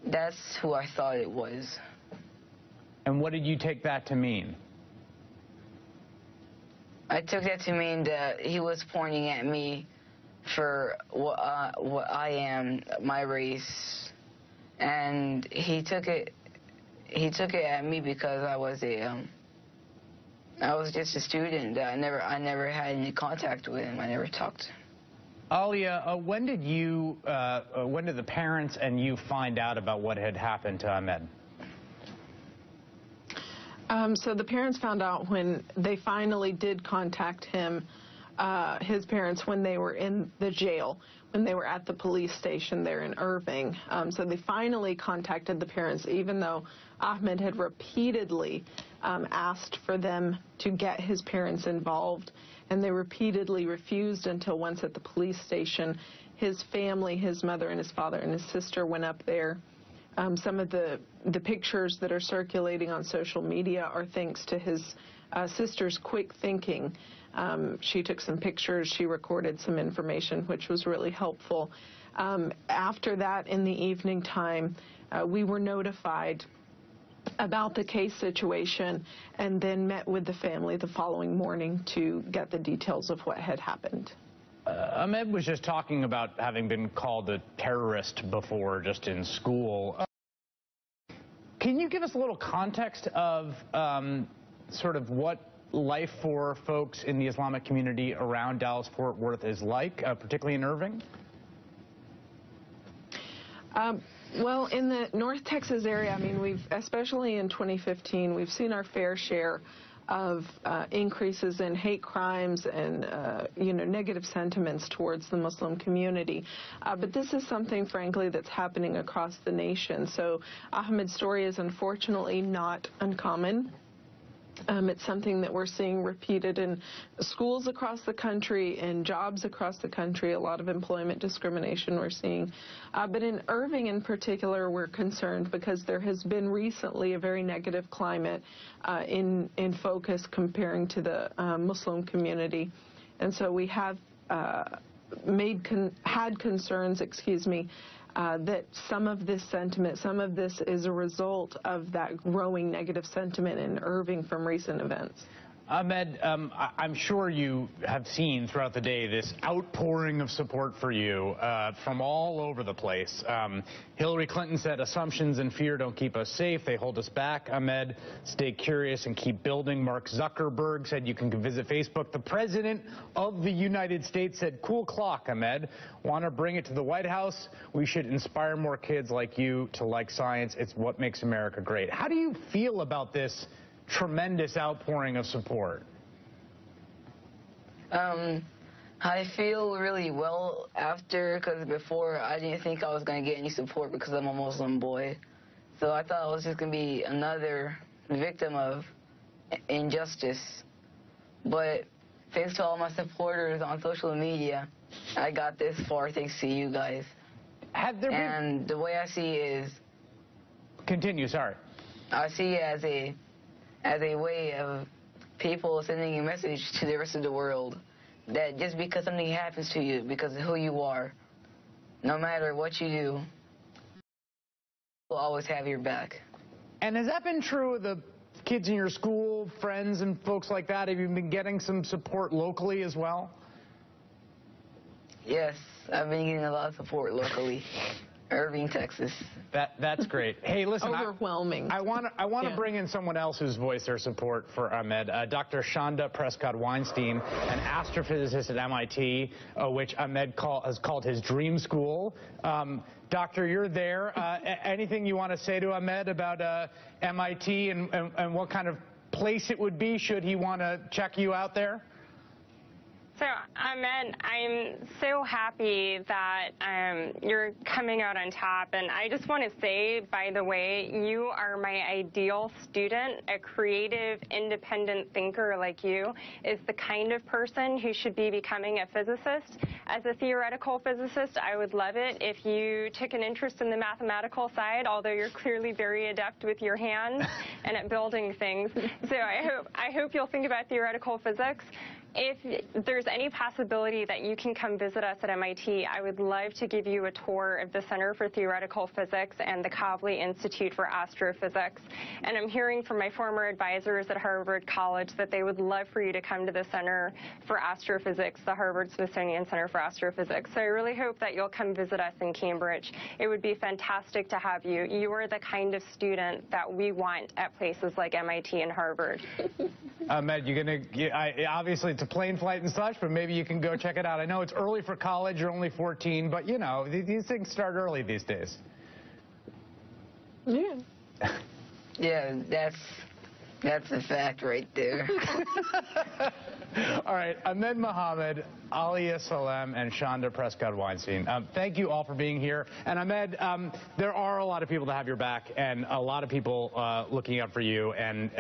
That's who I thought it was. And what did you take that to mean? I took that to mean that he was pointing at me for what I am, my race, and he took it at me because I was just a student. I never had any contact with him. I never talked to him. Alia, when did the parents and you find out about what had happened to Ahmed? So the parents found out when they finally did contact him, his parents, when they were in the jail, when they were at the police station there in Irving. So they finally contacted the parents, even though Ahmed had repeatedly asked for them to get his parents involved, and they repeatedly refused until once at the police station, his family, his mother and his father and his sister went up there. Some of the pictures that are circulating on social media are thanks to his sister's quick thinking. She took some pictures, she recorded some information, which was really helpful. After that, in the evening time, we were notified about the case situation and then met with the family the following morning to get the details of what had happened. Ahmed was just talking about having been called a terrorist before, just in school. Can you give us a little context of sort of what life for folks in the Islamic community around Dallas-Fort Worth is like, particularly in Irving? Well, in the North Texas area, I mean, especially in 2015, we've seen our fair share of increases in hate crimes and, negative sentiments towards the Muslim community. But this is something, frankly, that's happening across the nation. So Ahmed's story is unfortunately not uncommon. It's something that we're seeing repeated in schools across the country, in jobs across the country, a lot of employment discrimination we're seeing. But in Irving in particular, we're concerned because there has been recently a very negative climate in focus comparing to the Muslim community. And so we have had concerns, that some of this sentiment, some of this is a result of that growing negative sentiment in Irving from recent events. Ahmed, I'm sure you have seen throughout the day this outpouring of support for you from all over the place. Hillary Clinton said, "Assumptions and fear don't keep us safe. They hold us back." Ahmed, "Stay curious and keep building." Mark Zuckerberg said, "You can visit Facebook." The President of the United States said, "Cool clock, Ahmed. Want to bring it to the White House? We should inspire more kids like you to like science. It's what makes America great." How do you feel about this tremendous outpouring of support? I feel really well after, because before I didn't think I was going to get any support because I'm a Muslim boy. So I thought I was just going to be another victim of injustice. But thanks to all my supporters on social media, I got this far thanks to you guys. And the way I see it is... Continue, sorry. I see it as a way of people sending a message to the rest of the world that just because something happens to you, because of who you are, no matter what you do, we'll always have your back. And has that been true of the kids in your school, friends and folks like that? Have you been getting some support locally as well? Yes, I've been getting a lot of support locally. Irving, Texas. That's great. Hey, listen, overwhelming. I want to bring in someone else who's voiced their support for Ahmed. Dr. Shonda Prescott-Weinstein, an astrophysicist at MIT, which Ahmed has called his dream school. Doctor, you're there. Anything you want to say to Ahmed about MIT and what kind of place it would be should he want to check you out there? So, Ahmed, I'm so happy that you're coming out on top. And I just want to say, by the way, you are my ideal student. A creative, independent thinker like you is the kind of person who should be becoming a physicist. As a theoretical physicist, I would love it if you took an interest in the mathematical side, although you're clearly very adept with your hands and at building things. So I hope you'll think about theoretical physics. if there's any possibility that you can come visit us at MIT, I would love to give you a tour of the Center for Theoretical Physics and the Kavli Institute for Astrophysics. And I'm hearing from my former advisors at Harvard College that they would love for you to come to the Center for Astrophysics, the Harvard-Smithsonian Center for Astrophysics. So I really hope that you'll come visit us in Cambridge. It would be fantastic to have you. You are the kind of student that we want at places like MIT and Harvard. Ahmed, obviously it's a plane flight and such, but maybe you can go check it out. I know it's early for college, you're only 14, but you know, these things start early these days. Yeah. Yeah, that's a fact right there. All right, Ahmed Mohammed, Aliyah Salem, and Shonda Prescott-Weinstein. Thank you all for being here. And Ahmed, there are a lot of people that have your back and a lot of people looking out for you. And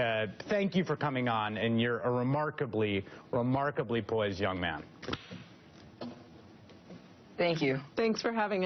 thank you for coming on. And you're a remarkably, remarkably poised young man. Thank you. Thanks for having us.